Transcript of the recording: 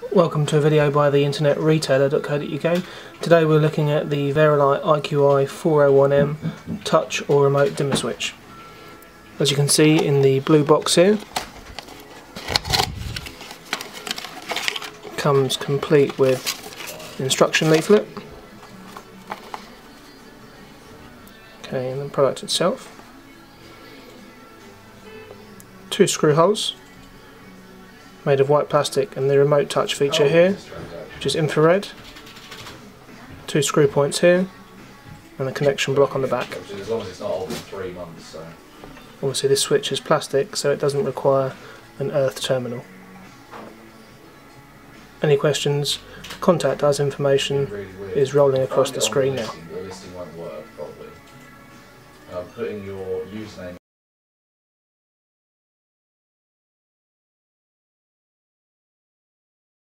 Welcome to a video by the internet retailer.co.uk. Today we're looking at the Varilight IQI401M touch or remote dimmer switch. As you can see in the blue box here, it comes complete with instruction leaflet. Okay, and the product itself. 2 screw holes made of white plastic, and the remote touch feature here, which is infrared, 2 screw points here, and a connection block on the back. As long as it's not older than 3 months. So. Obviously this switch is plastic, so it doesn't require an earth terminal. Any questions, contact us. Information is rolling across the screen now. The listing won't work probably. I'm putting your username